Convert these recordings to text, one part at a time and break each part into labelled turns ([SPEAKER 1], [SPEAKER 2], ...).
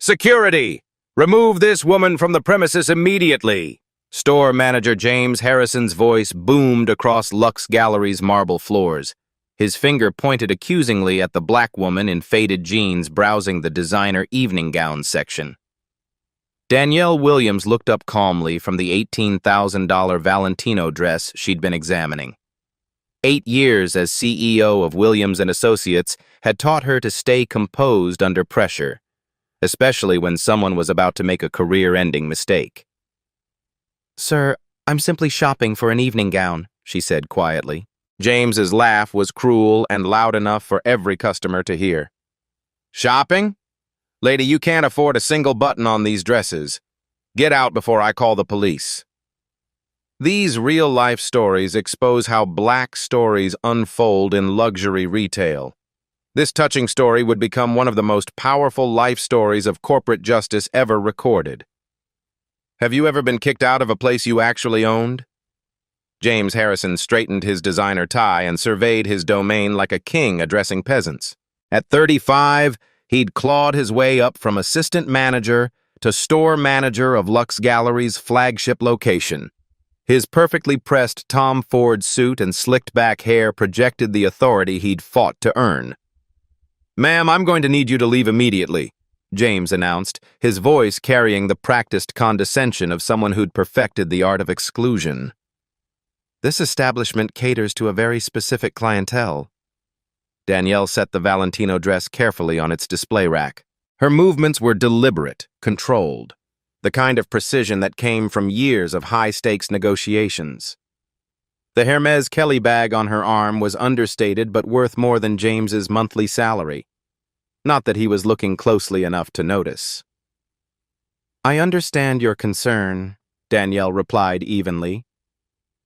[SPEAKER 1] Security! Remove this woman from the premises immediately! Store manager James Harrison's voice boomed across Lux Gallery's marble floors. His finger pointed accusingly at the black woman in faded jeans browsing the designer evening gown section. Danielle Williams looked up calmly from the $18,000 Valentino dress she'd been examining. 8 years as CEO of Williams & Associates had taught her to stay composed under pressure, especially when someone was about to make a career-ending mistake. "Sir, I'm simply shopping for an evening gown," she said quietly. James's laugh was cruel and loud enough for every customer to hear. "Shopping? Lady, you can't afford a single button on these dresses. Get out before I call the police." These real-life stories expose how black stories unfold in luxury retail. This touching story would become one of the most powerful life stories of corporate justice ever recorded. Have you ever been kicked out of a place you actually owned? James Harrison straightened his designer tie and surveyed his domain like a king addressing peasants. At 35, he'd clawed his way up from assistant manager to store manager of Lux Gallery's flagship location. His perfectly pressed Tom Ford suit and slicked-back hair projected the authority he'd fought to earn. "Ma'am, I'm going to need you to leave immediately," James announced, his voice carrying the practiced condescension of someone who'd perfected the art of exclusion. "This establishment caters to a very specific clientele." Danielle set the Valentino dress carefully on its display rack. Her movements were deliberate, controlled, the kind of precision that came from years of high-stakes negotiations. The Hermes Kelly bag on her arm was understated but worth more than James's monthly salary. Not that he was looking closely enough to notice. "I understand your concern," Danielle replied evenly,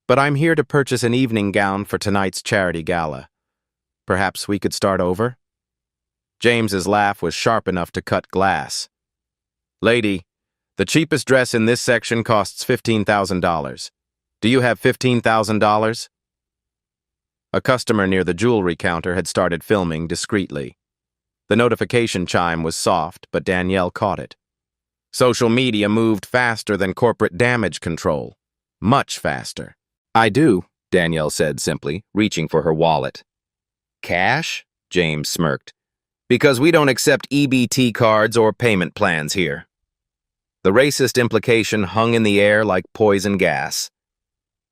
[SPEAKER 1] "but I'm here to purchase an evening gown for tonight's charity gala. Perhaps we could start over?" James's laugh was sharp enough to cut glass. "Lady, the cheapest dress in this section costs $15,000. Do you have $15,000? A customer near the jewelry counter had started filming discreetly. The notification chime was soft, but Danielle caught it. Social media moved faster than corporate damage control. Much faster. "I do," Danielle said simply, reaching for her wallet. "Cash?" James smirked. "Because we don't accept EBT cards or payment plans here." The racist implication hung in the air like poison gas.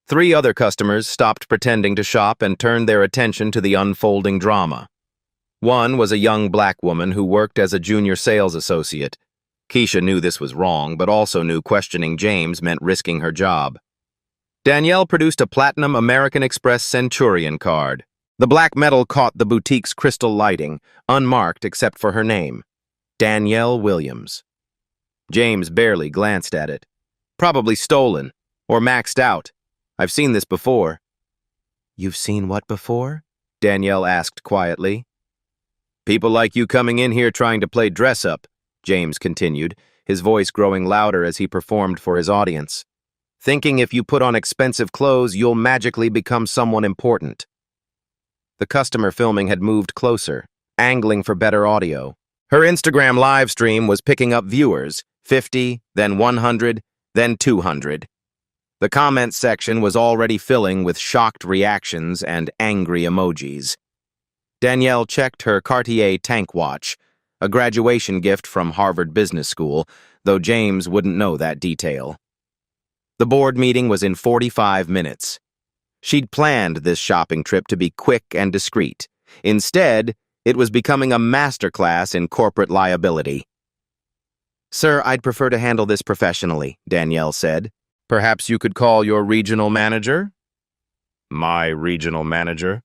[SPEAKER 1] 3 other customers stopped pretending to shop and turned their attention to the unfolding drama. One was a young black woman who worked as a junior sales associate. Keisha knew this was wrong, but also knew questioning James meant risking her job. Danielle produced a platinum American Express Centurion card. The black metal caught the boutique's crystal lighting, unmarked except for her name, Danielle Williams. James barely glanced at it. "Probably stolen, or maxed out. I've seen this before." "You've seen what before?" Danielle asked quietly. "People like you coming in here trying to play dress-up," James continued, his voice growing louder as he performed for his audience. "Thinking if you put on expensive clothes, you'll magically become someone important." The customer filming had moved closer, angling for better audio. Her Instagram live stream was picking up viewers, 50, then 100, then 200. The comments section was already filling with shocked reactions and angry emojis. Danielle checked her Cartier tank watch, a graduation gift from Harvard Business School, though James wouldn't know that detail. The board meeting was in 45 minutes. She'd planned this shopping trip to be quick and discreet. Instead, it was becoming a masterclass in corporate liability. "Sir, I'd prefer to handle this professionally," Danielle said. "Perhaps you could call your regional manager?" "My regional manager?"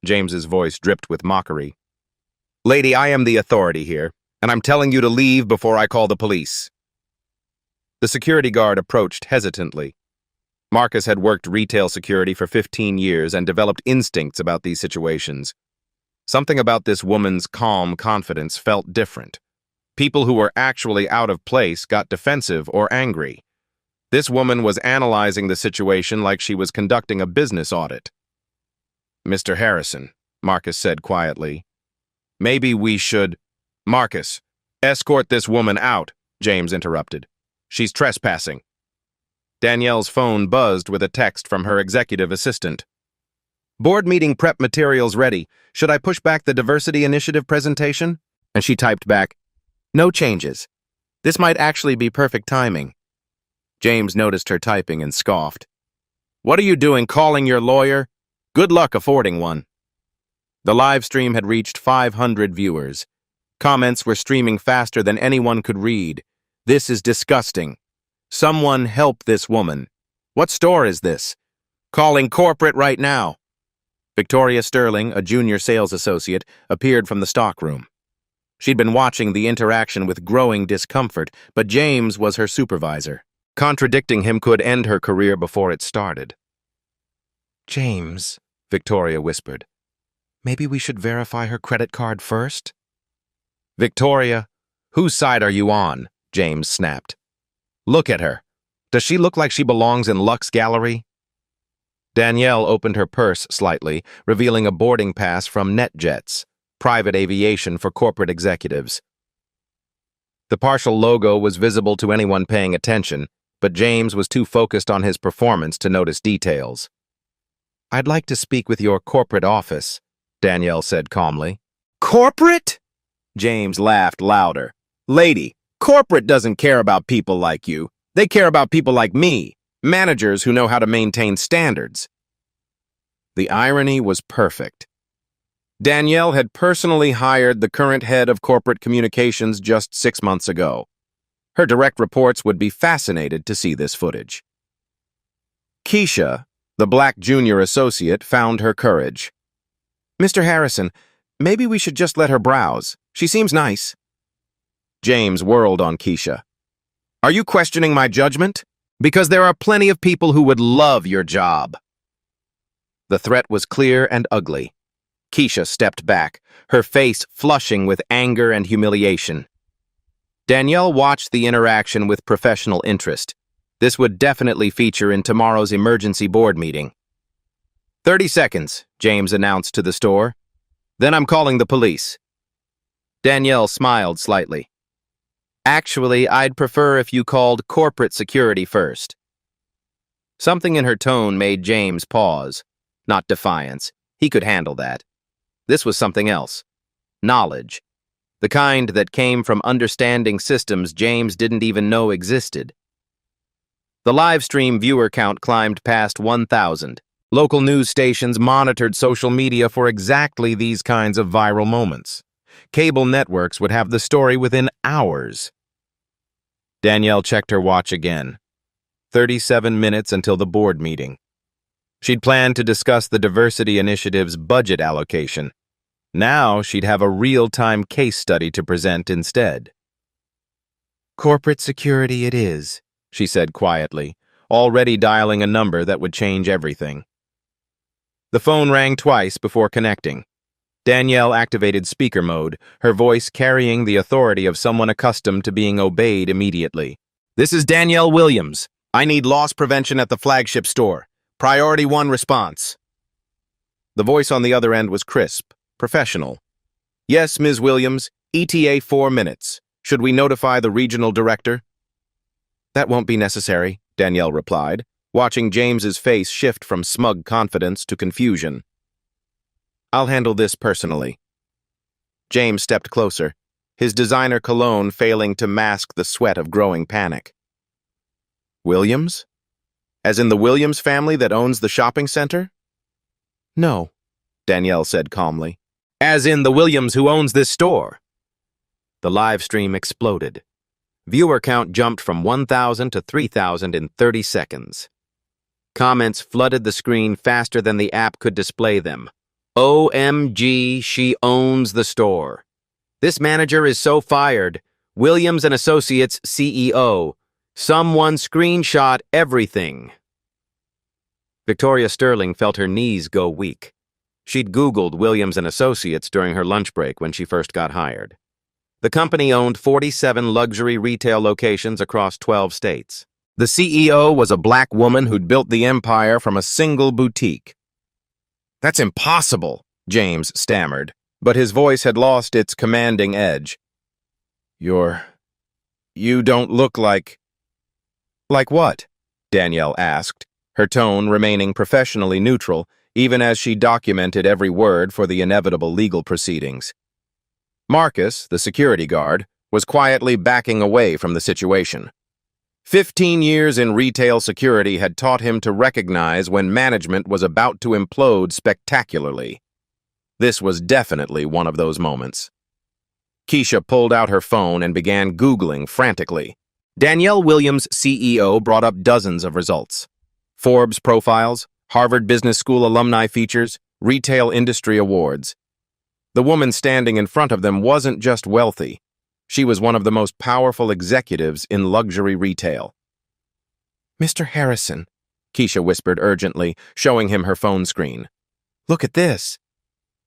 [SPEAKER 1] James's voice dripped with mockery. "Lady, I am the authority here, and I'm telling you to leave before I call the police." The security guard approached hesitantly. Marcus had worked retail security for 15 years and developed instincts about these situations. Something about this woman's calm confidence felt different. People who were actually out of place got defensive or angry. This woman was analyzing the situation like she was conducting a business audit. "Mr. Harrison," Marcus said quietly, "maybe we should—" "Marcus, Escort this woman out, James interrupted. She's trespassing. Danielle's phone buzzed with a text from her executive assistant. Board meeting prep materials ready. Should I push back the diversity initiative presentation? And she typed back, no changes. This might actually be perfect timing. James noticed her typing and scoffed. What are you doing calling your lawyer? Good luck affording one. The live stream had reached 500 viewers. Comments were streaming faster than anyone could read. This is disgusting. Someone help this woman. What store is this? Calling corporate right now. Victoria Sterling, a junior sales associate, appeared from the stockroom. She'd been watching the interaction with growing discomfort, but James was her supervisor. Contradicting him could end her career before it started. James, Victoria whispered, maybe we should verify her credit card first? Victoria, whose side are you on? James snapped. Look at her. Does she look like she belongs in Lux Gallery? Danielle opened her purse slightly, revealing a boarding pass from NetJets, private aviation for corporate executives. The partial logo was visible to anyone paying attention, but James was too focused on his performance to notice details. I'd like to speak with your corporate office, Danielle said calmly. Corporate? James laughed louder. Lady, corporate doesn't care about people like you. They care about people like me, managers who know how to maintain standards. The irony was perfect. Danielle had personally hired the current head of corporate communications just 6 months ago. Her direct reports would be fascinated to see this footage. Keisha, the black junior associate, found her courage. Mr. Harrison, maybe we should just let her browse. She seems nice. James whirled on Keisha. Are you questioning my judgment? Because there are plenty of people who would love your job. The threat was clear and ugly. Keisha stepped back, her face flushing with anger and humiliation. Danielle watched the interaction with professional interest. This would definitely feature in tomorrow's emergency board meeting. 30 seconds, James announced to the store. Then I'm calling the police. Danielle smiled slightly. Actually, I'd prefer if you called corporate security first. Something in her tone made James pause. Not defiance. He could handle that. This was something else. Knowledge. The kind that came from understanding systems James didn't even know existed. The live stream viewer count climbed past 1,000. Local news stations monitored social media for exactly these kinds of viral moments. Cable networks would have the story within hours. Danielle checked her watch again. 37 minutes until the board meeting. She'd planned to discuss the diversity initiative's budget allocation. Now she'd have a real-time case study to present instead. Corporate security it is, she said quietly, already dialing a number that would change everything. The phone rang twice before connecting. Danielle activated speaker mode, her voice carrying the authority of someone accustomed to being obeyed immediately. This is Danielle Williams. I need loss prevention at the flagship store. Priority 1 response. The voice on the other end was crisp, professional. Yes, Ms. Williams, ETA 4 minutes. Should we notify the regional director? That won't be necessary, Danielle replied, watching James's face shift from smug confidence to confusion. I'll handle this personally. James stepped closer, his designer cologne failing to mask the sweat of growing panic. Williams? As in the Williams family that owns the shopping center? No, Danielle said calmly. As in the Williams who owns this store. The live stream exploded. Viewer count jumped from 1,000 to 3,000 in 30 seconds. Comments flooded the screen faster than the app could display them. OMG, she owns the store. This manager is so fired. Williams and Associates CEO. Someone screenshot everything. Victoria Sterling felt her knees go weak. She'd Googled Williams and Associates during her lunch break when she first got hired. The company owned 47 luxury retail locations across 12 states. The CEO was a black woman who'd built the empire from a single boutique. That's impossible, James stammered, but his voice had lost its commanding edge. You don't look like... Like what? Danielle asked, her tone remaining professionally neutral, even as she documented every word for the inevitable legal proceedings. Marcus, the security guard, was quietly backing away from the situation. 15 years in retail security had taught him to recognize when management was about to implode spectacularly. This was definitely one of those moments. Keisha pulled out her phone and began Googling frantically. Danielle Williams, CEO, brought up dozens of results. Forbes profiles, Harvard Business School alumni features, retail industry awards. The woman standing in front of them wasn't just wealthy. She was one of the most powerful executives in luxury retail. "Mr. Harrison," Keisha whispered urgently, showing him her phone screen. "Look at this."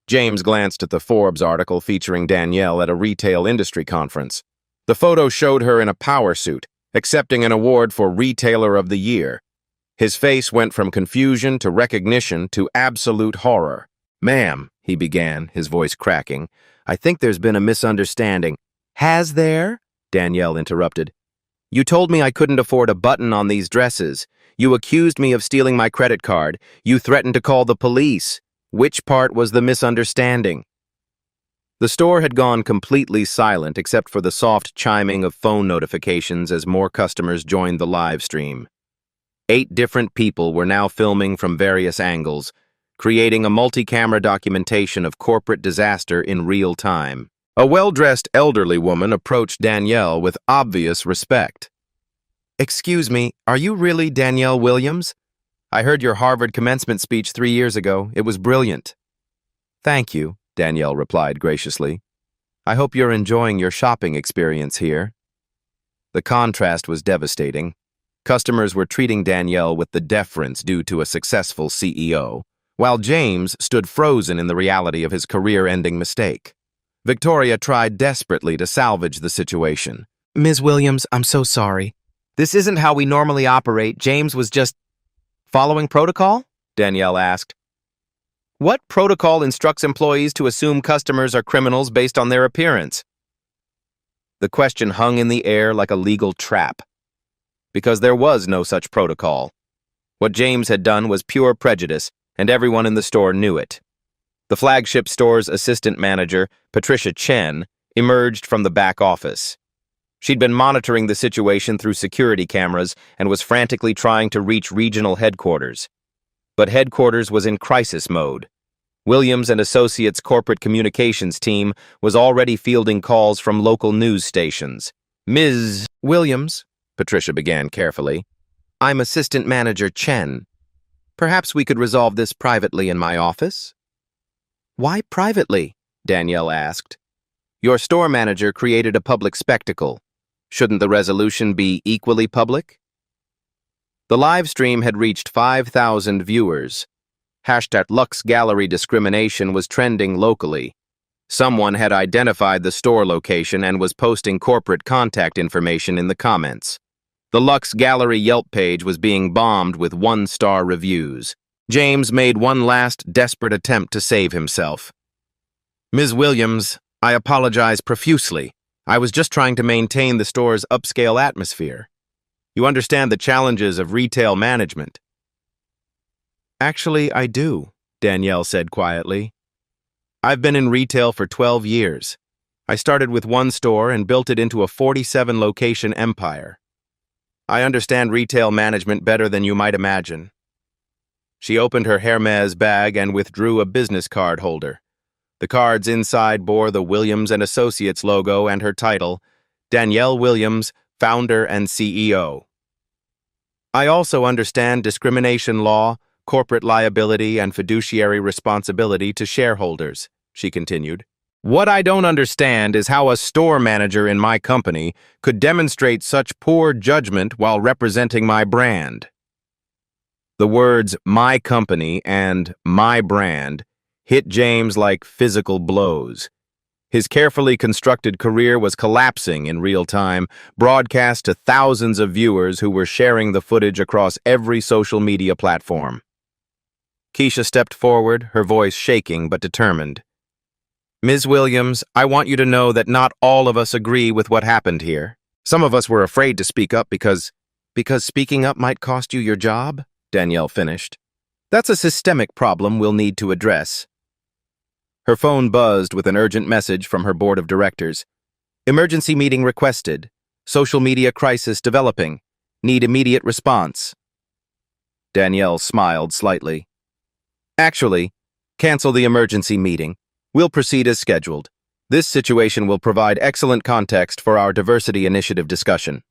[SPEAKER 1] James glanced at the Forbes article featuring Danielle at a retail industry conference. The photo showed her in a power suit, accepting an award for Retailer of the Year. His face went from confusion to recognition to absolute horror. "Ma'am," he began, his voice cracking, "I think there's been a misunderstanding." "Has there?" Danielle interrupted. "You told me I couldn't afford a button on these dresses. You accused me of stealing my credit card. You threatened to call the police. Which part was the misunderstanding?" The store had gone completely silent except for the soft chiming of phone notifications as more customers joined the live stream. 8 different people were now filming from various angles, creating a multi-camera documentation of corporate disaster in real time. A well-dressed elderly woman approached Danielle with obvious respect. "Excuse me, are you really Danielle Williams? I heard your Harvard commencement speech 3 years ago. It was brilliant." "Thank you," Danielle replied graciously. "I hope you're enjoying your shopping experience here." The contrast was devastating. Customers were treating Danielle with the deference due to a successful CEO, while James stood frozen in the reality of his career-ending mistake. Victoria tried desperately to salvage the situation. "Ms. Williams, I'm so sorry. This isn't how we normally operate. James was just..." "Following protocol?" Danielle asked. "What protocol instructs employees to assume customers are criminals based on their appearance?" The question hung in the air like a legal trap, because there was no such protocol. What James had done was pure prejudice, and everyone in the store knew it. The flagship store's assistant manager, Patricia Chen, emerged from the back office. She'd been monitoring the situation through security cameras and was frantically trying to reach regional headquarters. But headquarters was in crisis mode. Williams and Associates' corporate communications team was already fielding calls from local news stations. "Ms. Williams," Patricia began carefully, "I'm Assistant Manager Chen. Perhaps we could resolve this privately in my office?" "Why privately?" Danielle asked. "Your store manager created a public spectacle. Shouldn't the resolution be equally public?" The live stream had reached 5,000 viewers. #Lux Gallery discrimination was trending locally. Someone had identified the store location and was posting corporate contact information in the comments. The Lux Gallery Yelp page was being bombed with 1-star reviews. James made one last desperate attempt to save himself. "Ms. Williams, I apologize profusely. I was just trying to maintain the store's upscale atmosphere. You understand the challenges of retail management." "Actually, I do," Danielle said quietly. "I've been in retail for 12 years. I started with one store and built it into a 47-location empire. I understand retail management better than you might imagine." She opened her Hermes bag and withdrew a business card holder. The cards inside bore the Williams and Associates logo and her title, Danielle Williams, Founder and CEO. "I also understand discrimination law, corporate liability, and fiduciary responsibility to shareholders," she continued. "What I don't understand is how a store manager in my company could demonstrate such poor judgment while representing my brand." The words "my company" and "my brand" hit James like physical blows. His carefully constructed career was collapsing in real time, broadcast to thousands of viewers who were sharing the footage across every social media platform. Keisha stepped forward, her voice shaking but determined. Ms. Williams, I want you to know that not all of us agree with what happened here. Some of us were afraid to speak up because speaking up might cost you your job, Danielle finished. That's a systemic problem we'll need to address. Her phone buzzed with an urgent message from her board of directors. Emergency meeting requested. Social media crisis developing. Need immediate response. Danielle smiled slightly. Actually, cancel the emergency meeting. We'll proceed as scheduled. This situation will provide excellent context for our diversity initiative discussion.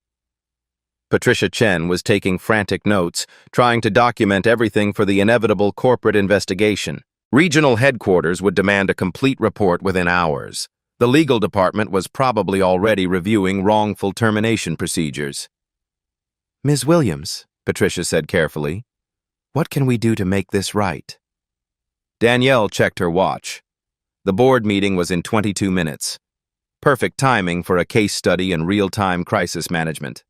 [SPEAKER 1] Patricia Chen was taking frantic notes, trying to document everything for the inevitable corporate investigation. Regional headquarters would demand a complete report within hours. The legal department was probably already reviewing wrongful termination procedures. Ms. Williams, Patricia said carefully, what can we do to make this right? Danielle checked her watch. The board meeting was in 22 minutes. Perfect timing for a case study in real-time crisis management.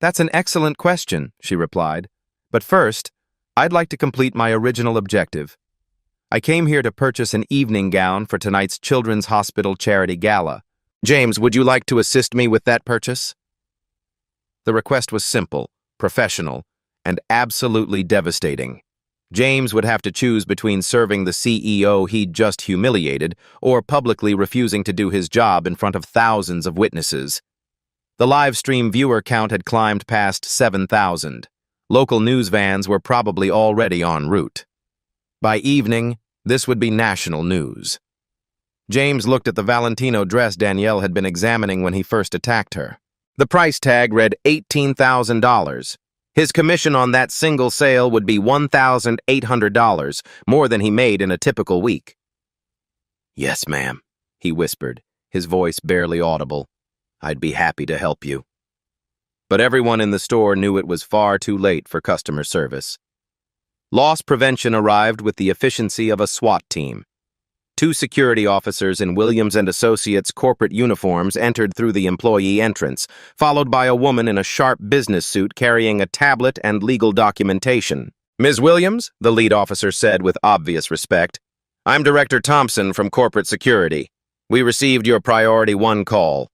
[SPEAKER 1] That's an excellent question, she replied. But first, I'd like to complete my original objective. I came here to purchase an evening gown for tonight's Children's Hospital Charity Gala. James, would you like to assist me with that purchase? The request was simple, professional, and absolutely devastating. James would have to choose between serving the CEO he'd just humiliated or publicly refusing to do his job in front of thousands of witnesses. The live stream viewer count had climbed past 7,000. Local news vans were probably already en route. By evening, this would be national news. James looked at the Valentino dress Danielle had been examining when he first attacked her. The price tag read $18,000. His commission on that single sale would be $1,800, more than he made in a typical week. Yes, ma'am, he whispered, his voice barely audible. I'd be happy to help you. But everyone in the store knew it was far too late for customer service. Loss prevention arrived with the efficiency of a SWAT team. 2 security officers in Williams & Associates corporate uniforms entered through the employee entrance, followed by a woman in a sharp business suit carrying a tablet and legal documentation. Ms. Williams, the lead officer said with obvious respect, I'm Director Thompson from Corporate Security. We received your Priority 1 call.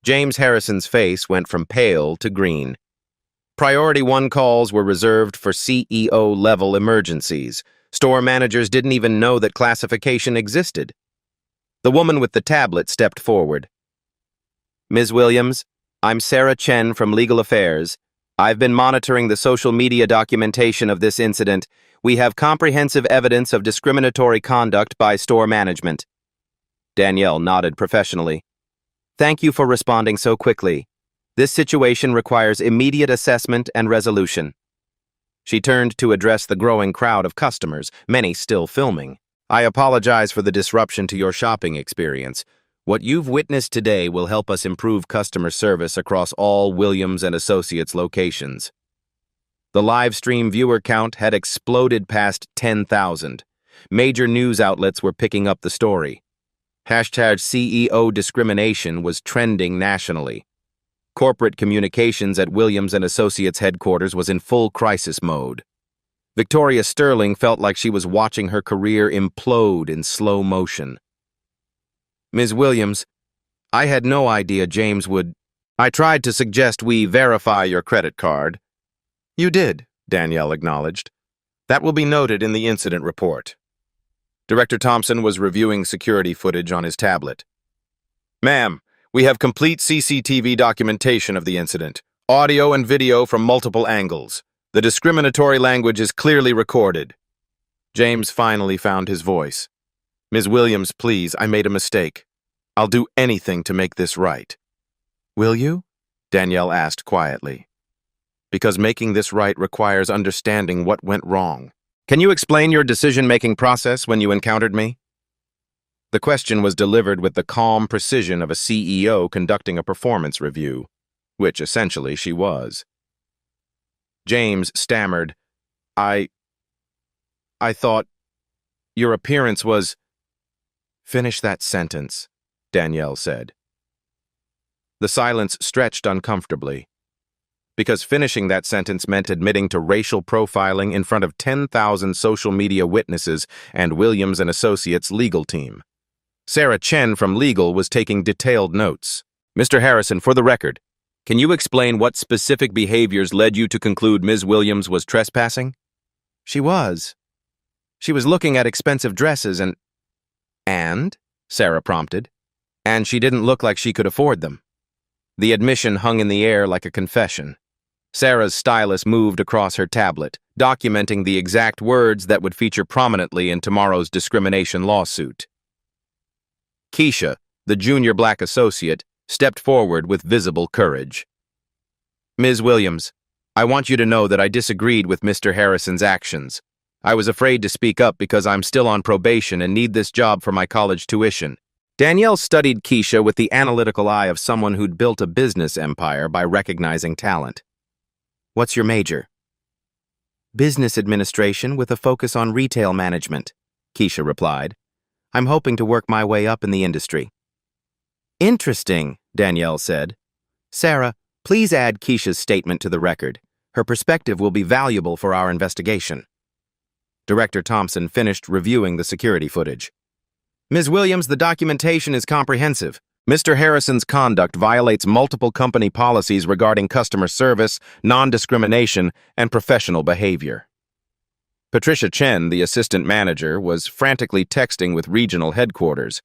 [SPEAKER 1] James Harrison's face went from pale to green. Priority 1 calls were reserved for CEO-level emergencies. Store managers didn't even know that classification existed. The woman with the tablet stepped forward. Ms. Williams, I'm Sarah Chen from Legal Affairs. I've been monitoring the social media documentation of this incident. We have comprehensive evidence of discriminatory conduct by store management. Danielle nodded professionally. Thank you for responding so quickly. This situation requires immediate assessment and resolution. She turned to address the growing crowd of customers, many still filming. I apologize for the disruption to your shopping experience. What you've witnessed today will help us improve customer service across all Williams & Associates locations. The live stream viewer count had exploded past 10,000. Major news outlets were picking up the story. Hashtag CEO discrimination was trending nationally. Corporate communications at Williams & Associates headquarters was in full crisis mode. Victoria Sterling felt like she was watching her career implode in slow motion. Ms. Williams, I had no idea James would... I tried to suggest we verify your credit card. You did, Danielle acknowledged. That will be noted in the incident report. Director Thompson was reviewing security footage on his tablet. Ma'am, we have complete CCTV documentation of the incident, audio and video from multiple angles. The discriminatory language is clearly recorded. James finally found his voice. Ms. Williams, please, I made a mistake. I'll do anything to make this right. Will you? Danielle asked quietly. Because making this right requires understanding what went wrong. Can you explain your decision-making process when you encountered me? The question was delivered with the calm precision of a CEO conducting a performance review, which essentially she was. James stammered, I thought your appearance was... Finish that sentence, Danielle said. The silence stretched uncomfortably, because finishing that sentence meant admitting to racial profiling in front of 10,000 social media witnesses and Williams & Associates legal team. Sarah Chen from Legal was taking detailed notes. Mr. Harrison, for the record, can you explain what specific behaviors led you to conclude Ms. Williams was trespassing? She was. She was looking at expensive dresses And? Sarah prompted. And she didn't look like she could afford them. The admission hung in the air like a confession. Sarah's stylus moved across her tablet, documenting the exact words that would feature prominently in tomorrow's discrimination lawsuit. Keisha, the junior black associate, stepped forward with visible courage. Ms. Williams, I want you to know that I disagreed with Mr. Harrison's actions. I was afraid to speak up because I'm still on probation and need this job for my college tuition. Danielle studied Keisha with the analytical eye of someone who'd built a business empire by recognizing talent. What's your major? Business administration with a focus on retail management, Keisha replied. I'm hoping to work my way up in the industry. Interesting, Danielle said. Sarah, please add Keisha's statement to the record. Her perspective will be valuable for our investigation. Director Thompson finished reviewing the security footage. Ms. Williams, the documentation is comprehensive. Mr. Harrison's conduct violates multiple company policies regarding customer service, non-discrimination, and professional behavior. Patricia Chen, the assistant manager, was frantically texting with regional headquarters.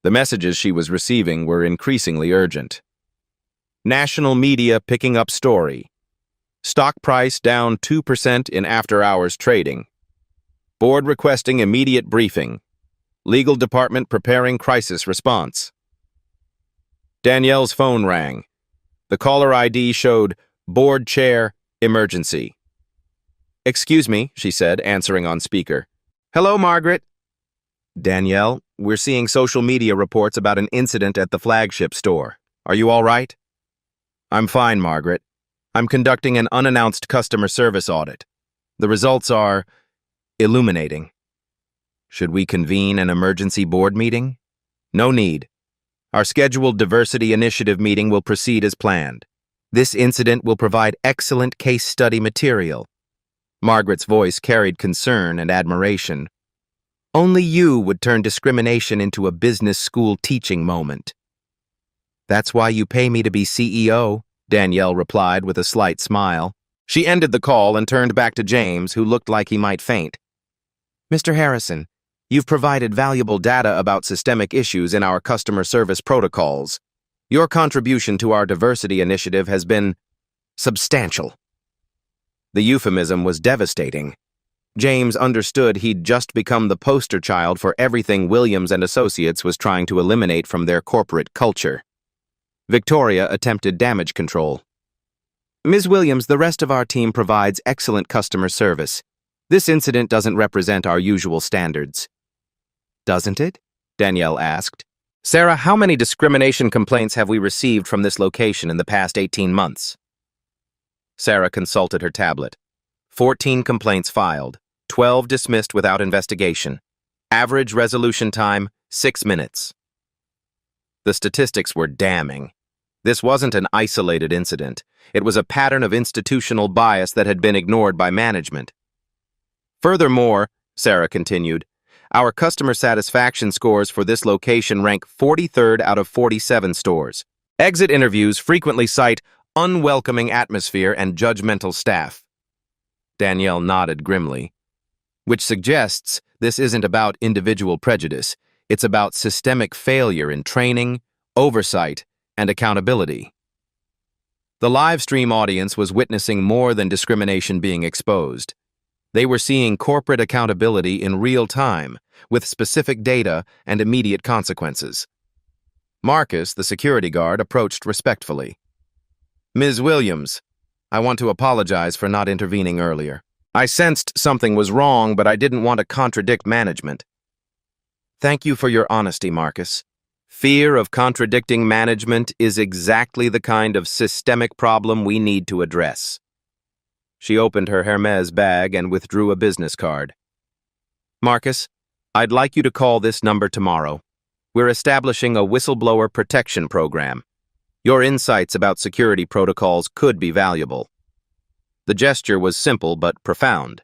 [SPEAKER 1] The messages she was receiving were increasingly urgent. National media picking up story. Stock price down 2% in after-hours trading. Board requesting immediate briefing. Legal department preparing crisis response. Danielle's phone rang. The caller ID showed board chair, emergency. Excuse me, she said, answering on speaker. Hello, Margaret. Danielle, we're seeing social media reports about an incident at the flagship store. Are you all right? I'm fine, Margaret. I'm conducting an unannounced customer service audit. The results are illuminating. Should we convene an emergency board meeting? No need. Our scheduled diversity initiative meeting will proceed as planned. This incident will provide excellent case study material. Margaret's voice carried concern and admiration. Only you would turn discrimination into a business school teaching moment. That's why you pay me to be CEO, Danielle replied with a slight smile. She ended the call and turned back to James, who looked like he might faint. Mr. Harrison, you've provided valuable data about systemic issues in our customer service protocols. Your contribution to our diversity initiative has been substantial. The euphemism was devastating. James understood he'd just become the poster child for everything Williams and Associates was trying to eliminate from their corporate culture. Victoria attempted damage control. Ms. Williams, the rest of our team provides excellent customer service. This incident doesn't represent our usual standards. Doesn't it? Danielle asked. Sarah, how many discrimination complaints have we received from this location in the past 18 months? Sarah consulted her tablet. 14 complaints filed, 12 dismissed without investigation. Average resolution time, 6 minutes. The statistics were damning. This wasn't an isolated incident. It was a pattern of institutional bias that had been ignored by management. Furthermore, Sarah continued, our customer satisfaction scores for this location rank 43rd out of 47 stores. Exit interviews frequently cite unwelcoming atmosphere and judgmental staff. Danielle nodded grimly, which suggests this isn't about individual prejudice. It's about systemic failure in training, oversight, and accountability. The live stream audience was witnessing more than discrimination being exposed. They were seeing corporate accountability in real time, with specific data and immediate consequences. Marcus, the security guard, approached respectfully. Ms. Williams, I want to apologize for not intervening earlier. I sensed something was wrong, but I didn't want to contradict management. Thank you for your honesty, Marcus. Fear of contradicting management is exactly the kind of systemic problem we need to address. She opened her Hermes bag and withdrew a business card. Marcus, I'd like you to call this number tomorrow. We're establishing a whistleblower protection program. Your insights about security protocols could be valuable. The gesture was simple but profound.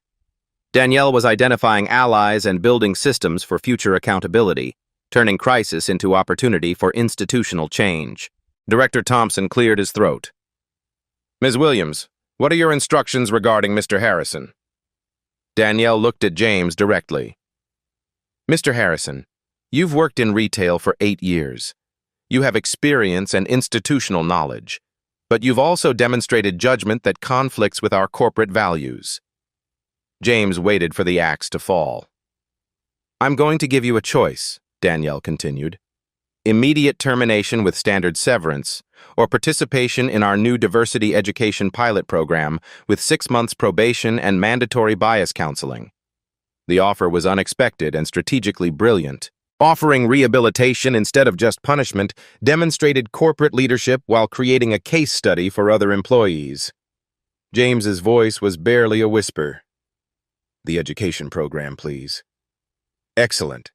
[SPEAKER 1] Danielle was identifying allies and building systems for future accountability. turning crisis into opportunity for institutional change. Director Thompson cleared his throat. Ms. Williams, what are your instructions regarding Mr. Harrison? Danielle looked at James directly. Mr. Harrison, you've worked in retail for 8 years. You have experience and institutional knowledge, but you've also demonstrated judgment that conflicts with our corporate values. James waited for the axe to fall. I'm going to give you a choice, Danielle continued. Immediate termination with standard severance, or participation in our new diversity education pilot program with 6 months probation and mandatory bias counseling. The offer was unexpected and strategically brilliant. Offering rehabilitation instead of just punishment demonstrated corporate leadership while creating a case study for other employees. James's voice was barely a whisper. The education program, please. Excellent.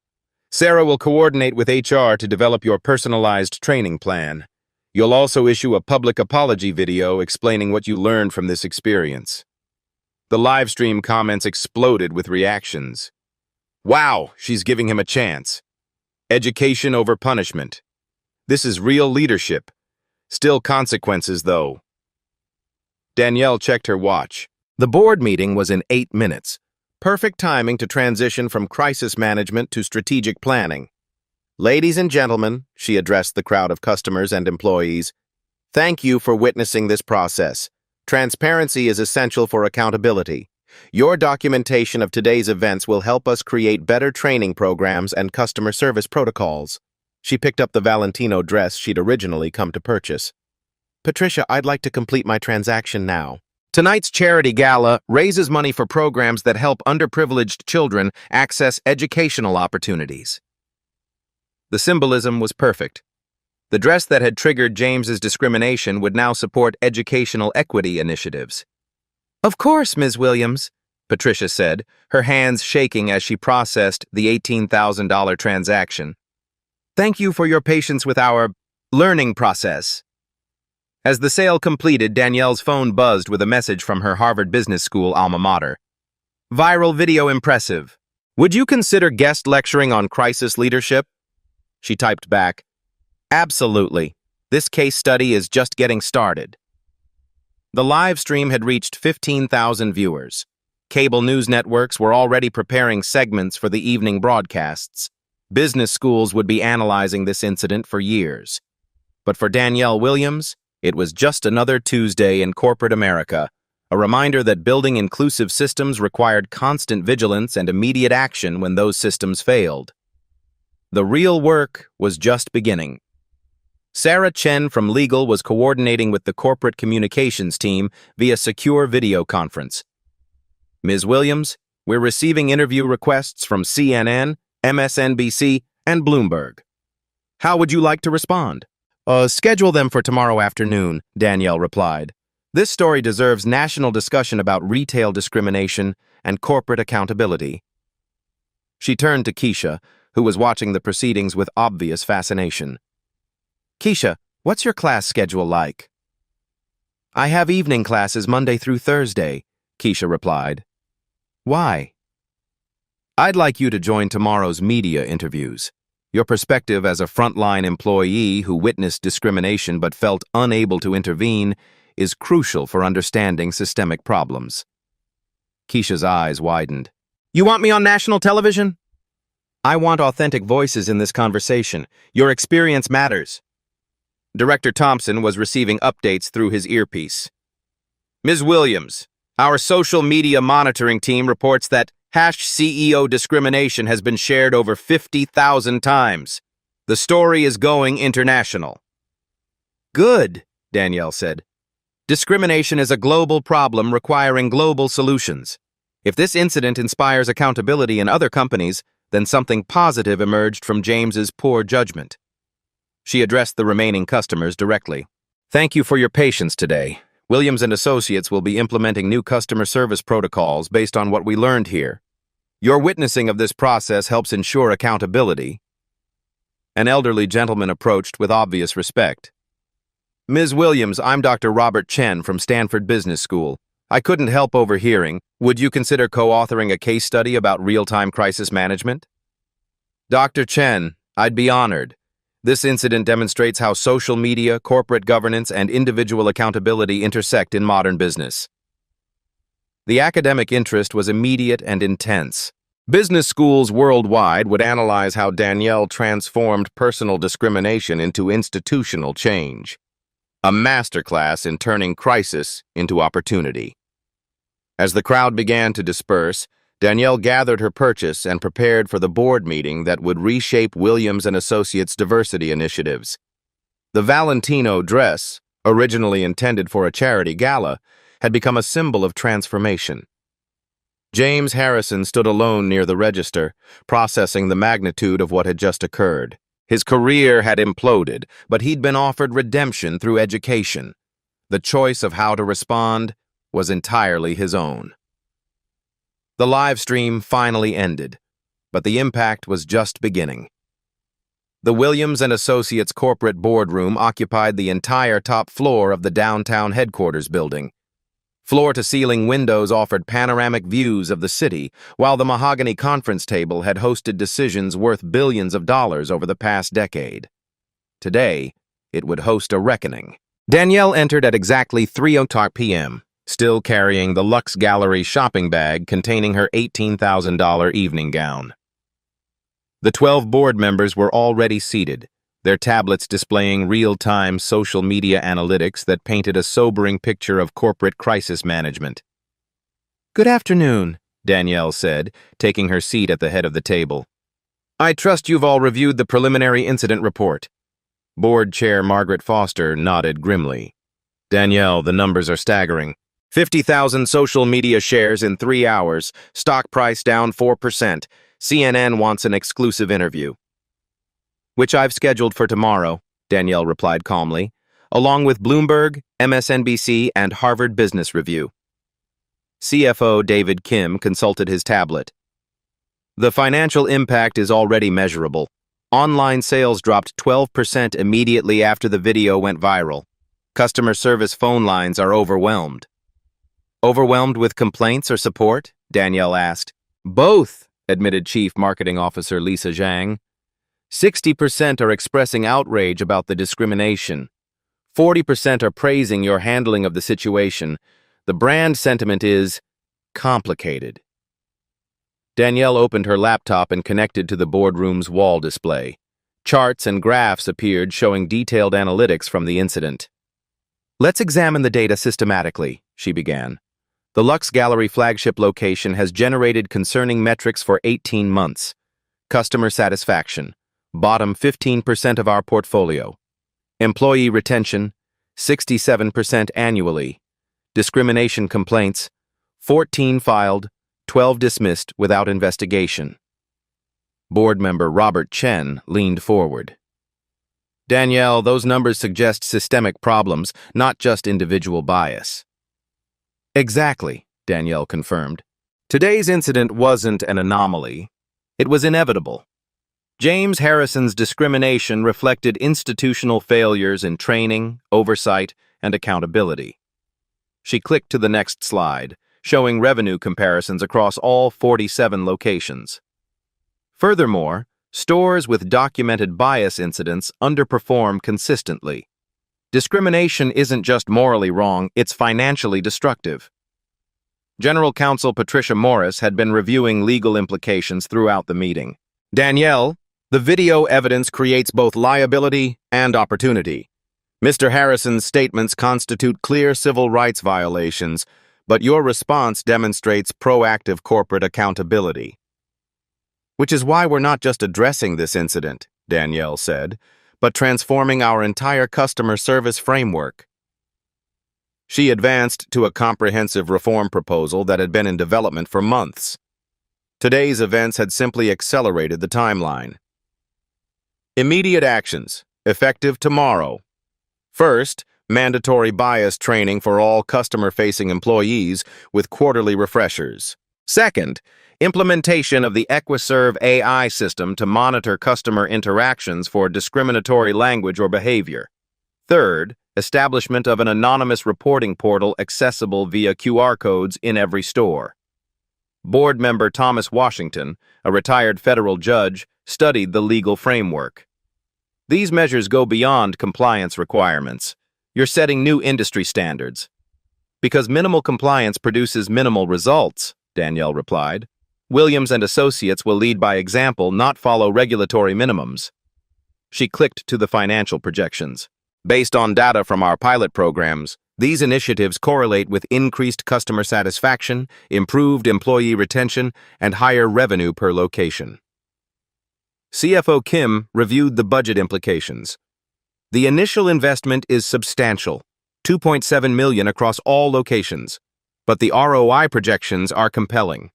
[SPEAKER 1] Sarah will coordinate with HR to develop your personalized training plan. You'll also issue a public apology video explaining what you learned from this experience. The live stream comments exploded with reactions. Wow, she's giving him a chance. Education over punishment. This is real leadership. Still consequences, though. Danielle checked her watch. The board meeting was in 8 minutes. Perfect timing to transition from crisis management to strategic planning. Ladies and gentlemen, she addressed the crowd of customers and employees, thank you for witnessing this process. Transparency is essential for accountability. Your documentation of today's events will help us create better training programs and customer service protocols. She picked up the Valentino dress she'd originally come to purchase. Patricia, I'd like to complete my transaction now. Tonight's charity gala raises money for programs that help underprivileged children access educational opportunities. The symbolism was perfect. The dress that had triggered James's discrimination would now support educational equity initiatives. Of course, Ms. Williams, Patricia said, her hands shaking as she processed the $18,000 transaction. Thank you for your patience with our learning process. As the sale completed, Danielle's phone buzzed with a message from her Harvard Business School alma mater. Viral video impressive. Would you consider guest lecturing on crisis leadership? She typed back, absolutely. This case study is just getting started. The live stream had reached 15,000 viewers. Cable news networks were already preparing segments for the evening broadcasts. Business schools would be analyzing this incident for years. But for Danielle Williams, it was just another Tuesday in corporate America, a reminder that building inclusive systems required constant vigilance and immediate action when those systems failed. The real work was just beginning. Sarah Chen from Legal was coordinating with the corporate communications team via secure video conference. Ms. Williams, we're receiving interview requests from CNN, MSNBC, and Bloomberg. How would you like to respond? Schedule them for tomorrow afternoon, Danielle replied. This story deserves national discussion about retail discrimination and corporate accountability. She turned to Keisha, who was watching the proceedings with obvious fascination. Keisha, what's your class schedule like? I have evening classes Monday through Thursday, Keisha replied. Why? I'd like you to join tomorrow's media interviews. Your perspective as a frontline employee who witnessed discrimination but felt unable to intervene is crucial for understanding systemic problems. Keisha's eyes widened. You want me on national television? I want authentic voices in this conversation. Your experience matters. Director Thompson was receiving updates through his earpiece. Ms. Williams, our social media monitoring team reports that #CEO discrimination has been shared over 50,000 times. The story is going international. Good, Danielle said. Discrimination is a global problem requiring global solutions. If this incident inspires accountability in other companies, then something positive emerged from James's poor judgment. She addressed the remaining customers directly. Thank you for your patience today. Williams & Associates will be implementing new customer service protocols based on what we learned here. Your witnessing of this process helps ensure accountability. An elderly gentleman approached with obvious respect. Ms. Williams, I'm Dr. Robert Chen from Stanford Business School. I couldn't help overhearing. Would you consider co-authoring a case study about real-time crisis management? Dr. Chen, I'd be honored. This incident demonstrates how social media, corporate governance, and individual accountability intersect in modern business. The academic interest was immediate and intense. Business schools worldwide would analyze how Danielle transformed personal discrimination into institutional change. A masterclass in turning crisis into opportunity. As the crowd began to disperse, Danielle gathered her purchase and prepared for the board meeting that would reshape Williams & Associates' diversity initiatives. The Valentino dress, originally intended for a charity gala, had become a symbol of transformation. James Harrison stood alone near the register, processing the magnitude of what had just occurred. His career had imploded, but he'd been offered redemption through education. The choice of how to respond was entirely his own. The live stream finally ended, but the impact was just beginning. The Williams & Associates corporate boardroom occupied the entire top floor of the downtown headquarters building. Floor-to-ceiling windows offered panoramic views of the city, while the mahogany conference table had hosted decisions worth billions of dollars over the past decade. Today, it would host a reckoning. Danielle entered at exactly 3:00 p.m., still carrying the Lux Gallery shopping bag containing her $18,000 evening gown. The 12 board members were already seated, their tablets displaying real-time social media analytics that painted a sobering picture of corporate crisis management. "Good afternoon," Danielle said, taking her seat at the head of the table. "I trust you've all reviewed the preliminary incident report." Board Chair Margaret Foster nodded grimly. "Danielle, the numbers are staggering. 50,000 social media shares in 3 hours, stock price down 4%. CNN wants an exclusive interview." "Which I've scheduled for tomorrow," Danielle replied calmly, "along with Bloomberg, MSNBC, and Harvard Business Review." CFO David Kim consulted his tablet. "The financial impact is already measurable. Online sales dropped 12% immediately after the video went viral. Customer service phone lines are overwhelmed." "Overwhelmed with complaints or support?" Danielle asked. "Both," admitted Chief Marketing Officer Lisa Zhang. 60% are expressing outrage about the discrimination. 40% are praising your handling of the situation. The brand sentiment is complicated." Danielle opened her laptop and connected to the boardroom's wall display. Charts and graphs appeared showing detailed analytics from the incident. "Let's examine the data systematically," she began. "The Lux Gallery flagship location has generated concerning metrics for 18 months. Customer satisfaction, bottom 15% of our portfolio. Employee retention, 67% annually. Discrimination complaints, 14 filed, 12 dismissed without investigation." Board member Robert Chen leaned forward. "Danielle, those numbers suggest systemic problems, not just individual bias." "Exactly," Danielle confirmed. "Today's incident wasn't an anomaly. It was inevitable. James Harrison's discrimination reflected institutional failures in training, oversight, and accountability." She clicked to the next slide, showing revenue comparisons across all 47 locations. Furthermore, stores with documented bias incidents underperform consistently. Discrimination isn't just morally wrong, it's financially destructive. General Counsel Patricia Morris had been reviewing legal implications throughout the meeting. "Danielle, the video evidence creates both liability and opportunity. Mr. Harrison's statements constitute clear civil rights violations, but your response demonstrates proactive corporate accountability." "Which is why we're not just addressing this incident," Danielle said, "but transforming our entire customer service framework." She advanced to a comprehensive reform proposal that had been in development for months. Today's events had simply accelerated the timeline. Immediate actions, effective tomorrow. First, mandatory bias training for all customer-facing employees with quarterly refreshers. Second, implementation of the EquiServe AI system to monitor customer interactions for discriminatory language or behavior. Third, establishment of an anonymous reporting portal accessible via QR codes in every store. Board member Thomas Washington, a retired federal judge, studied the legal framework. These measures go beyond compliance requirements. You're setting new industry standards. Because minimal compliance produces minimal results, Danielle replied. Williams and Associates will lead by example, not follow regulatory minimums. She clicked to the financial projections. Based on data from our pilot programs, these initiatives correlate with increased customer satisfaction, improved employee retention, and higher revenue per location. CFO Kim reviewed the budget implications. The initial investment is substantial, $2.7 million across all locations, but the ROI projections are compelling.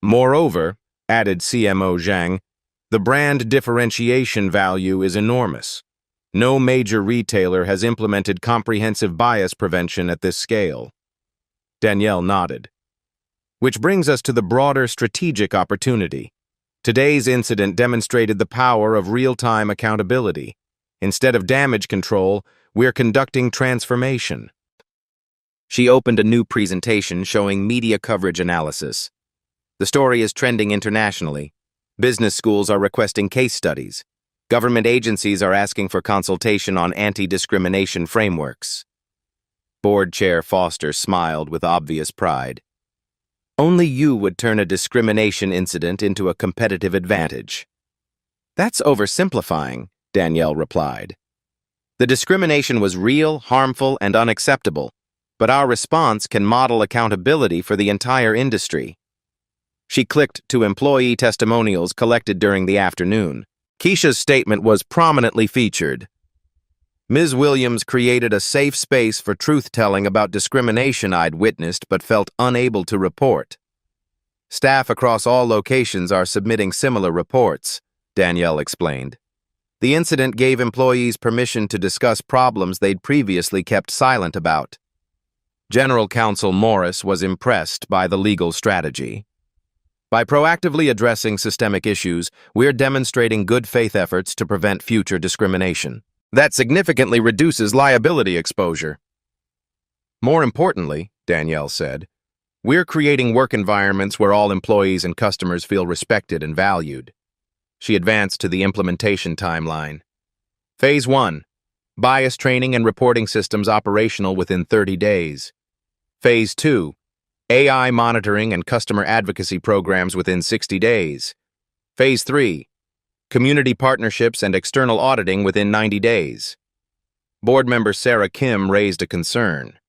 [SPEAKER 1] Moreover, added CMO Zhang, the brand differentiation value is enormous. No major retailer has implemented comprehensive bias prevention at this scale. Danielle nodded. Which brings us to the broader strategic opportunity. Today's incident demonstrated the power of real-time accountability. Instead of damage control, we're conducting transformation. She opened a new presentation showing media coverage analysis. The story is trending internationally. Business schools are requesting case studies. Government agencies are asking for consultation on anti-discrimination frameworks. Board Chair Foster smiled with obvious pride. Only you would turn a discrimination incident into a competitive advantage. That's oversimplifying, Danielle replied. The discrimination was real, harmful, and unacceptable, but our response can model accountability for the entire industry. She clicked to employee testimonials collected during the afternoon. Keisha's statement was prominently featured. Ms. Williams created a safe space for truth-telling about discrimination I'd witnessed but felt unable to report. Staff across all locations are submitting similar reports, Danielle explained. The incident gave employees permission to discuss problems they'd previously kept silent about. General Counsel Morris was impressed by the legal strategy. By proactively addressing systemic issues, we're demonstrating good faith efforts to prevent future discrimination. That significantly reduces liability exposure. More importantly, Danielle said, we're creating work environments where all employees and customers feel respected and valued. She advanced to the implementation timeline. Phase 1. Bias training and reporting systems operational within 30 days. Phase 2. AI monitoring and customer advocacy programs within 60 days. Phase 3. Community partnerships and external auditing within 90 days. Board member Sarah Kim raised a concern.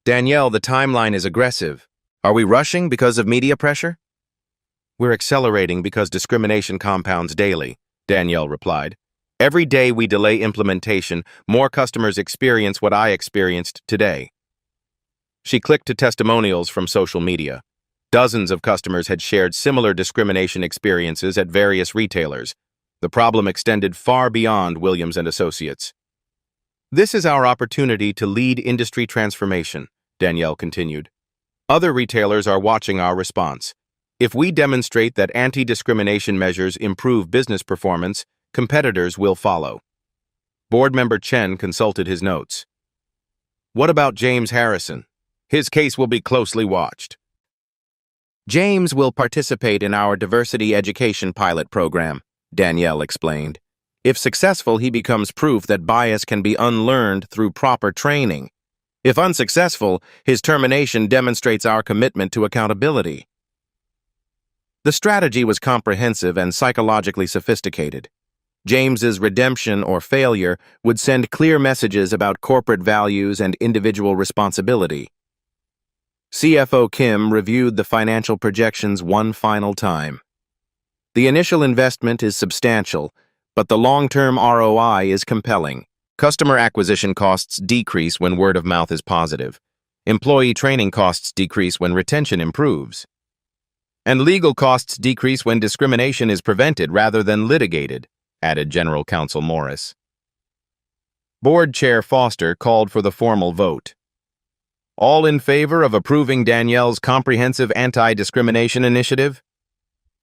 [SPEAKER 1] Danielle, the timeline is aggressive. Are we rushing because of media pressure? We're accelerating because discrimination compounds daily, Danielle replied. Every day we delay implementation, more customers experience what I experienced today. She clicked to testimonials from social media. Dozens of customers had shared similar discrimination experiences at various retailers. The problem extended far beyond Williams and Associates. This is our opportunity to lead industry transformation, Danielle continued. Other retailers are watching our response. If we demonstrate that anti-discrimination measures improve business performance, competitors will follow. Board member Chen consulted his notes. What about James Harrison? His case will be closely watched. James will participate in our diversity education pilot program, Danielle explained. If successful, he becomes proof that bias can be unlearned through proper training. If unsuccessful, his termination demonstrates our commitment to accountability. The strategy was comprehensive and psychologically sophisticated. James's redemption or failure would send clear messages about corporate values and individual responsibility. CFO Kim reviewed the financial projections one final time. The initial investment is substantial, but the long-term ROI is compelling. Customer acquisition costs decrease when word of mouth is positive. Employee training costs decrease when retention improves. And legal costs decrease when discrimination is prevented rather than litigated, added General Counsel Morris. Board Chair Foster called for the formal vote. All in favor of approving Danielle's comprehensive anti-discrimination initiative?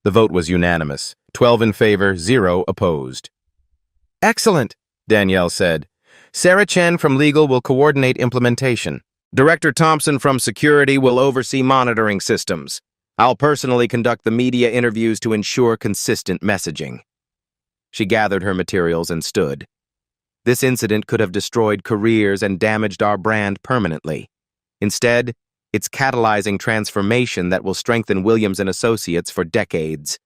[SPEAKER 1] The vote was unanimous, 12 in favor, 0 opposed. Excellent, Danielle said. Sarah Chen from Legal will coordinate implementation. Director Thompson from Security will oversee monitoring systems. I'll personally conduct the media interviews to ensure consistent messaging. She gathered her materials and stood. This incident could have destroyed careers and damaged our brand permanently. Instead, it's catalyzing transformation that will strengthen Williams & Associates for decades.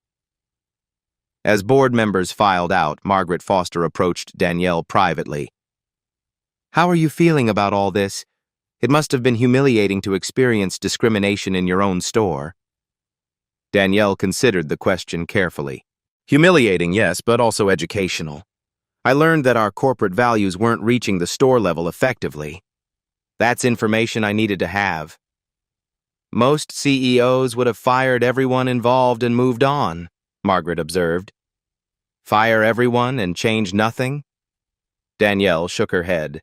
[SPEAKER 1] As board members filed out, Margaret Foster approached Danielle privately. "How are you feeling about all this? It must have been humiliating to experience discrimination in your own store." Danielle considered the question carefully. "Humiliating, yes, but also educational. I learned that our corporate values weren't reaching the store level effectively. That's information I needed to have. Most CEOs would have fired everyone involved and moved on," Margaret observed. "Fire everyone and change nothing?" Danielle shook her head.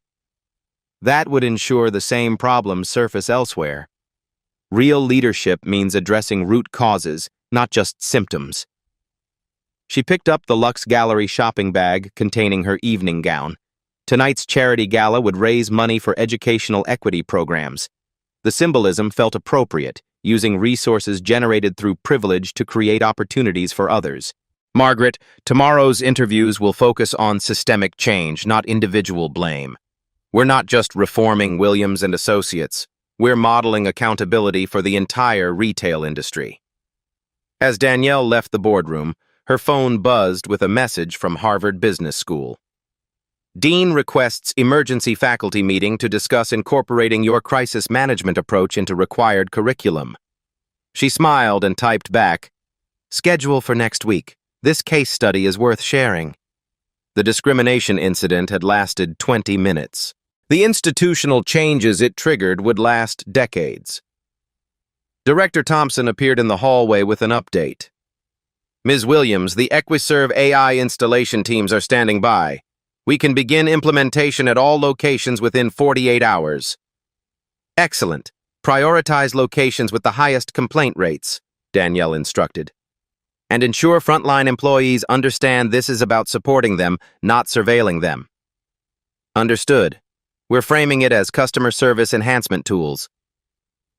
[SPEAKER 1] "That would ensure the same problems surface elsewhere. Real leadership means addressing root causes, not just symptoms." She picked up the Luxe Gallery shopping bag containing her evening gown. Tonight's charity gala would raise money for educational equity programs. The symbolism felt appropriate, using resources generated through privilege to create opportunities for others. "Margaret, tomorrow's interviews will focus on systemic change, not individual blame. We're not just reforming Williams & Associates. We're modeling accountability for the entire retail industry." As Danielle left the boardroom, her phone buzzed with a message from Harvard Business School. "Dean requests emergency faculty meeting to discuss incorporating your crisis management approach into required curriculum." She smiled and typed back, "Schedule for next week. This case study is worth sharing." The discrimination incident had lasted 20 minutes. The institutional changes it triggered would last decades. Director Thompson appeared in the hallway with an update. "Ms. Williams, the Equiserve AI installation teams are standing by. We can begin implementation at all locations within 48 hours. "Excellent. Prioritize locations with the highest complaint rates," Danielle instructed. "And ensure frontline employees understand this is about supporting them, not surveilling them." "Understood. We're framing it as customer service enhancement tools."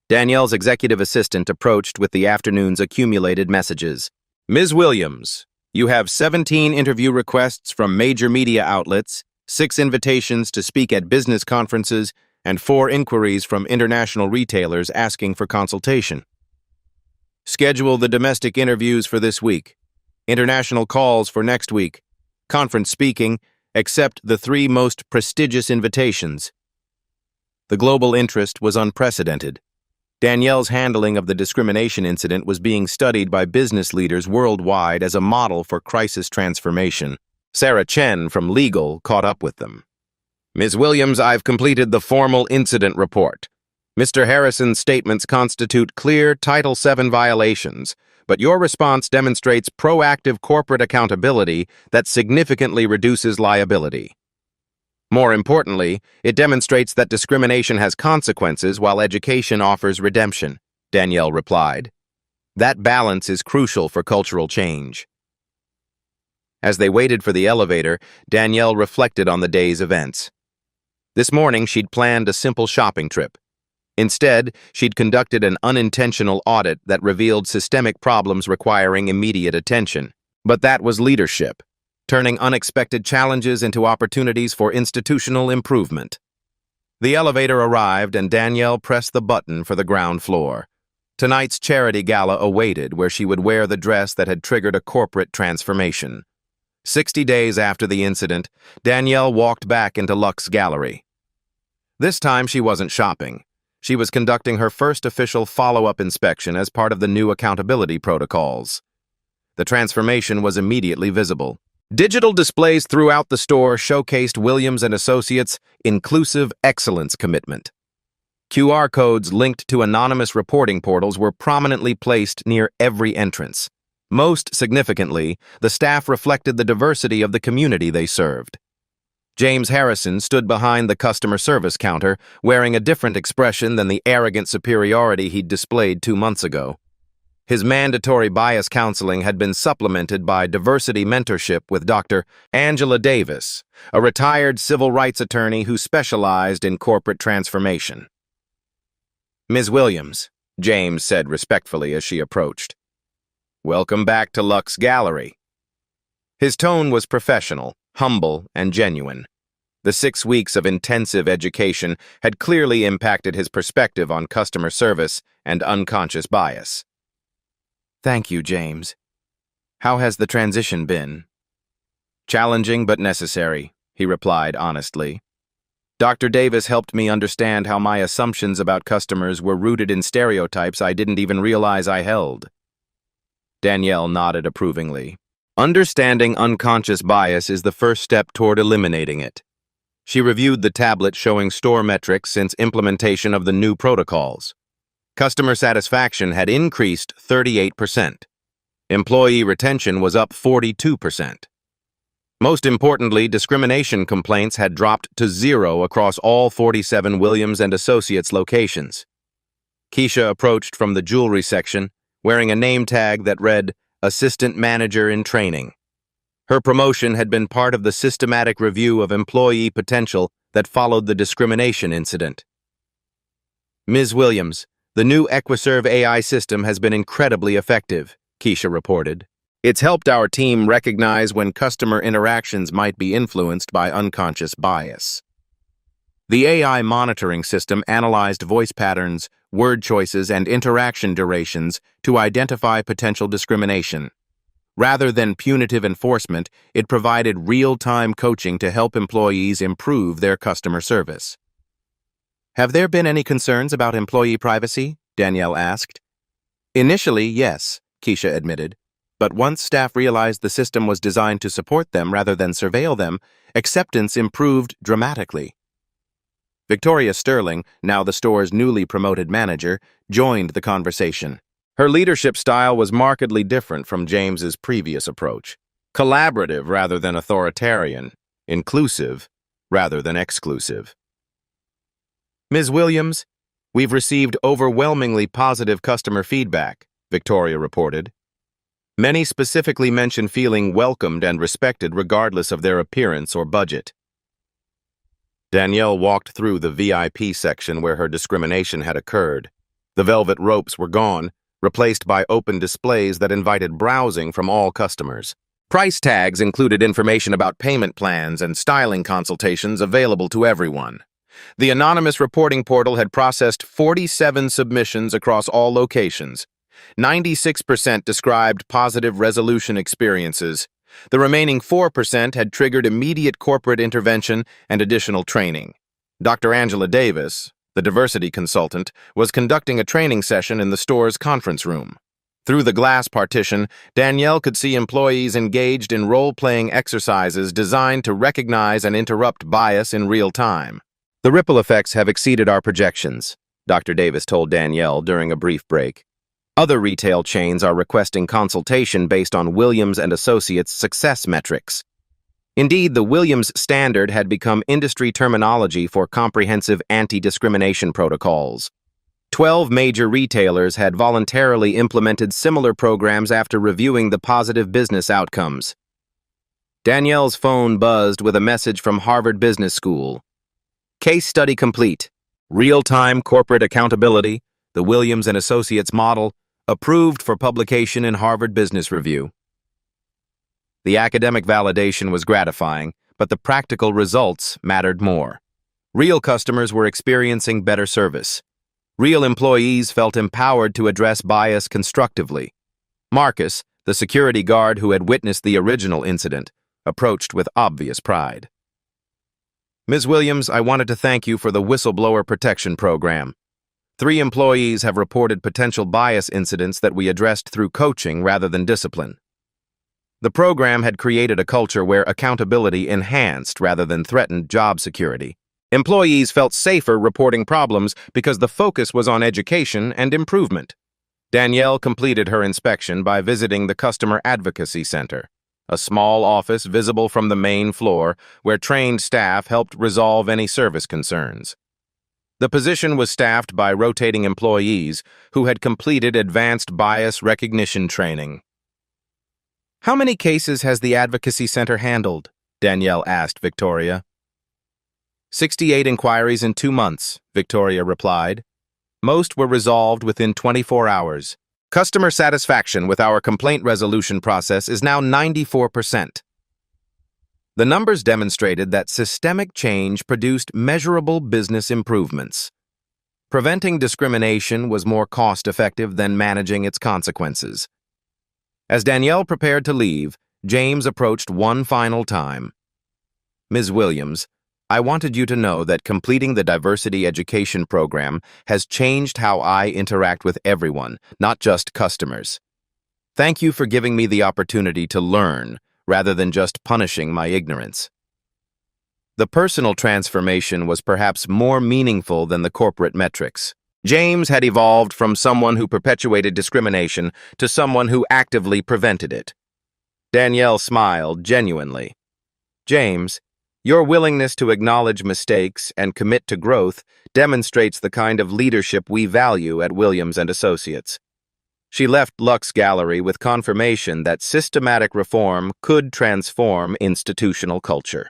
[SPEAKER 1] Danielle's executive assistant approached with the afternoon's accumulated messages. "Ms. Williams, you have 17 interview requests from major media outlets, 6 invitations to speak at business conferences, and 4 inquiries from international retailers asking for consultation. Schedule the domestic interviews for this week. International calls for next week. Conference speaking, accept the 3 most prestigious invitations." The global interest was unprecedented. Danielle's handling of the discrimination incident was being studied by business leaders worldwide as a model for crisis transformation. Sarah Chen from Legal caught up with them. "Ms. Williams, I've completed the formal incident report. Mr. Harrison's statements constitute clear Title VII violations, but your response demonstrates proactive corporate accountability that significantly reduces liability. More importantly, it demonstrates that discrimination has consequences while education offers redemption," Danielle replied. "That balance is crucial for cultural change." As they waited for the elevator, Danielle reflected on the day's events. This morning, she'd planned a simple shopping trip. Instead, she'd conducted an unintentional audit that revealed systemic problems requiring immediate attention. But that was leadership, turning unexpected challenges into opportunities for institutional improvement. The elevator arrived and Danielle pressed the button for the ground floor. Tonight's charity gala awaited, where she would wear the dress that had triggered a corporate transformation. 60 days after the incident, Danielle walked back into Luxe Gallery. This time she wasn't shopping. She was conducting her first official follow-up inspection as part of the new accountability protocols. The transformation was immediately visible. Digital displays throughout the store showcased Williams & Associates' inclusive excellence commitment. QR codes linked to anonymous reporting portals were prominently placed near every entrance. Most significantly, the staff reflected the diversity of the community they served. James Harrison stood behind the customer service counter, wearing a different expression than the arrogant superiority he'd displayed 2 months ago. His mandatory bias counseling had been supplemented by diversity mentorship with Dr. Angela Davis, a retired civil rights attorney who specialized in corporate transformation. "Ms. Williams, James said respectfully as she approached. "Welcome back to Luck's Gallery." His tone was professional, humble, and genuine. The 6 weeks of intensive education had clearly impacted his perspective on customer service and unconscious bias. "Thank you, James. How has the transition been?" "Challenging but necessary," he replied honestly. "Dr. Davis helped me understand how my assumptions about customers were rooted in stereotypes I didn't even realize I held." Danielle nodded approvingly. Understanding unconscious bias is the first step toward eliminating it. She reviewed the tablet showing store metrics since implementation of the new protocols. Customer satisfaction had increased 38%. Employee retention was up 42%. Most importantly, discrimination complaints had dropped to 0 across all 47 Williams & Associates locations. Keisha approached from the jewelry section, wearing a name tag that read, "Assistant Manager in Training." Her promotion had been part of the systematic review of employee potential that followed the discrimination incident. "Ms. Williams, the new Equiserve AI system has been incredibly effective," Keisha reported. "It's helped our team recognize when customer interactions might be influenced by unconscious bias." The AI monitoring system analyzed voice patterns, word choices, and interaction durations to identify potential discrimination. Rather than punitive enforcement, it provided real-time coaching to help employees improve their customer service. "Have there been any concerns about employee privacy?" Danielle asked. "Initially, yes," Keisha admitted. "But once staff realized the system was designed to support them rather than surveil them, acceptance improved dramatically." Victoria Sterling, now the store's newly promoted manager, joined the conversation. Her leadership style was markedly different from James's previous approach. Collaborative rather than authoritarian, inclusive rather than exclusive. "Ms. Williams, we've received overwhelmingly positive customer feedback," Victoria reported. "Many specifically mention feeling welcomed and respected regardless of their appearance or budget." Danielle walked through the VIP section where her discrimination had occurred. The velvet ropes were gone, replaced by open displays that invited browsing from all customers. Price tags included information about payment plans and styling consultations available to everyone. The anonymous reporting portal had processed 47 submissions across all locations. 96% described positive resolution experiences. The remaining 4% had triggered immediate corporate intervention and additional training. Dr. Angela Davis, the diversity consultant, was conducting a training session in the store's conference room. Through the glass partition, Danielle could see employees engaged in role-playing exercises designed to recognize and interrupt bias in real time. "The ripple effects have exceeded our projections," Dr. Davis told Danielle during a brief break. "Other retail chains are requesting consultation based on Williams & Associates' success metrics." Indeed, the Williams standard had become industry terminology for comprehensive anti-discrimination protocols. 12 major retailers had voluntarily implemented similar programs after reviewing the positive business outcomes. Danielle's phone buzzed with a message from Harvard Business School. "Case study complete. Real-time corporate accountability, the Williams & Associates model, approved for publication in Harvard Business Review." The academic validation was gratifying, but the practical results mattered more. Real customers were experiencing better service. Real employees felt empowered to address bias constructively. Marcus, the security guard who had witnessed the original incident, approached with obvious pride. "Ms. Williams, I wanted to thank you for the whistleblower protection program. 3 employees have reported potential bias incidents that we addressed through coaching rather than discipline. The program had created a culture where accountability enhanced rather than threatened job security. Employees felt safer reporting problems because the focus was on education and improvement." Danielle completed her inspection by visiting the Customer Advocacy Center, a small office visible from the main floor where trained staff helped resolve any service concerns. The position was staffed by rotating employees who had completed advanced bias recognition training. "How many cases has the Advocacy Center handled?" Danielle asked Victoria. 68 inquiries in 2 months, Victoria replied. Most were resolved within 24 hours. Customer satisfaction with our complaint resolution process is now 94%. The numbers demonstrated that systemic change produced measurable business improvements. Preventing discrimination was more cost-effective than managing its consequences. As Danielle prepared to leave, James approached one final time. "Ms. Williams, I wanted you to know that completing the diversity education program has changed how I interact with everyone, not just customers. Thank you for giving me the opportunity to learn, rather than just punishing my ignorance." The personal transformation was perhaps more meaningful than the corporate metrics. James had evolved from someone who perpetuated discrimination to someone who actively prevented it. Danielle smiled genuinely. "James, your willingness to acknowledge mistakes and commit to growth demonstrates the kind of leadership we value at Williams & Associates." She left Lux Gallery with confirmation that systematic reform could transform institutional culture.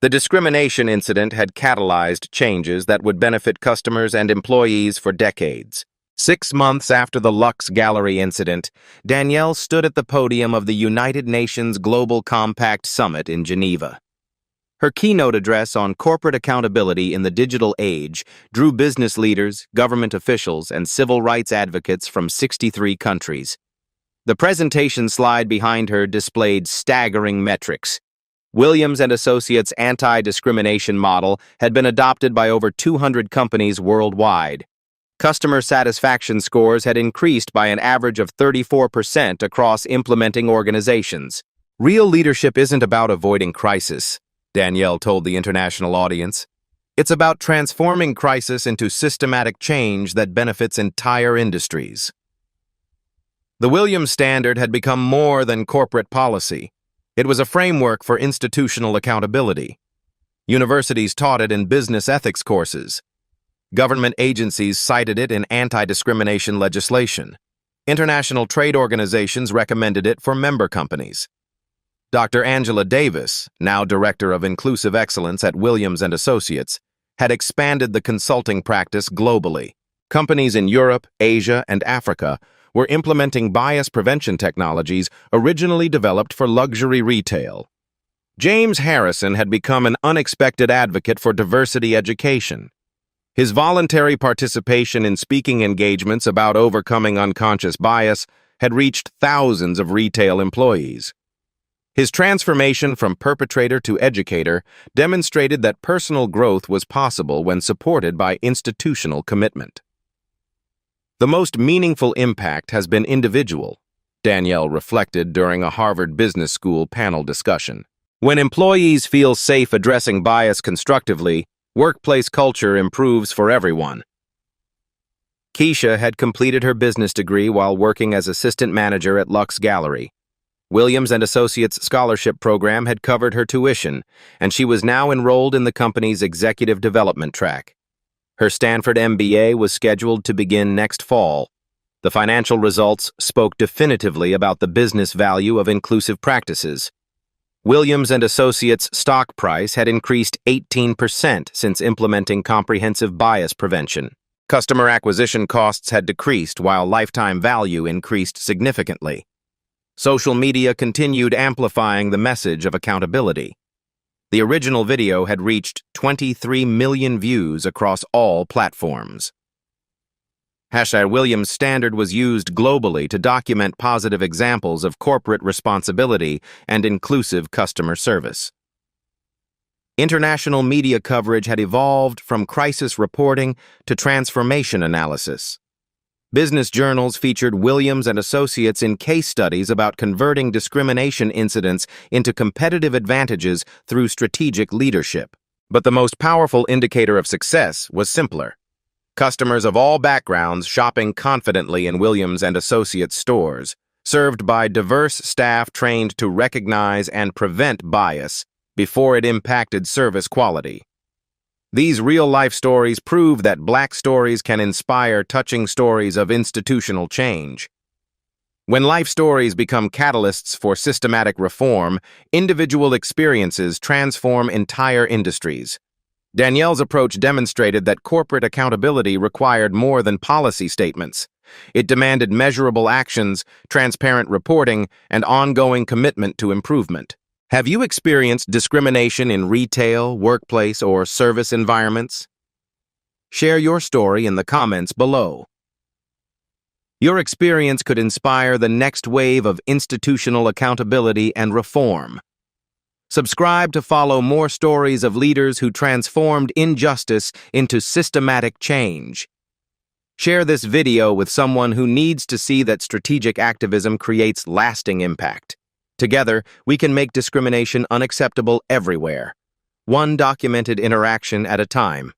[SPEAKER 1] The discrimination incident had catalyzed changes that would benefit customers and employees for decades. 6 months after the Lux Gallery incident, Danielle stood at the podium of the United Nations Global Compact Summit in Geneva. Her keynote address on corporate accountability in the digital age drew business leaders, government officials, and civil rights advocates from 63 countries. The presentation slide behind her displayed staggering metrics. Williams & Associates' anti-discrimination model had been adopted by over 200 companies worldwide. Customer satisfaction scores had increased by an average of 34% across implementing organizations. "Real leadership isn't about avoiding crisis," Danielle told the international audience. "It's about transforming crisis into systematic change that benefits entire industries." The Williams Standard had become more than corporate policy. It was a framework for institutional accountability. Universities taught it in business ethics courses. Government agencies cited it in anti-discrimination legislation. International trade organizations recommended it for member companies. Dr. Angela Davis, now Director of Inclusive Excellence at Williams & Associates, had expanded the consulting practice globally. Companies in Europe, Asia, and Africa were implementing bias prevention technologies originally developed for luxury retail. James Harrison had become an unexpected advocate for diversity education. His voluntary participation in speaking engagements about overcoming unconscious bias had reached thousands of retail employees. His transformation from perpetrator to educator demonstrated that personal growth was possible when supported by institutional commitment. "The most meaningful impact has been individual," Danielle reflected during a Harvard Business School panel discussion. "When employees feel safe addressing bias constructively, workplace culture improves for everyone." Keisha had completed her business degree while working as assistant manager at Lux Gallery. Williams & Associates scholarship program had covered her tuition, and she was now enrolled in the company's executive development track. Her Stanford MBA was scheduled to begin next fall. The financial results spoke definitively about the business value of inclusive practices. Williams & Associates' stock price had increased 18% since implementing comprehensive bias prevention. Customer acquisition costs had decreased while lifetime value increased significantly. Social media continued amplifying the message of accountability. The original video had reached 23 million views across all platforms. #Williams Standard was used globally to document positive examples of corporate responsibility and inclusive customer service. International media coverage had evolved from crisis reporting to transformation analysis. Business journals featured Williams & Associates in case studies about converting discrimination incidents into competitive advantages through strategic leadership. But the most powerful indicator of success was simpler. Customers of all backgrounds shopping confidently in Williams & Associates stores, served by diverse staff trained to recognize and prevent bias before it impacted service quality. These real-life stories prove that Black stories can inspire touching stories of institutional change. When life stories become catalysts for systematic reform, individual experiences transform entire industries. Danielle's approach demonstrated that corporate accountability required more than policy statements. It demanded measurable actions, transparent reporting, and ongoing commitment to improvement. Have you experienced discrimination in retail, workplace, or service environments? Share your story in the comments below. Your experience could inspire the next wave of institutional accountability and reform. Subscribe to follow more stories of leaders who transformed injustice into systematic change. Share this video with someone who needs to see that strategic activism creates lasting impact. Together, we can make discrimination unacceptable everywhere, one documented interaction at a time.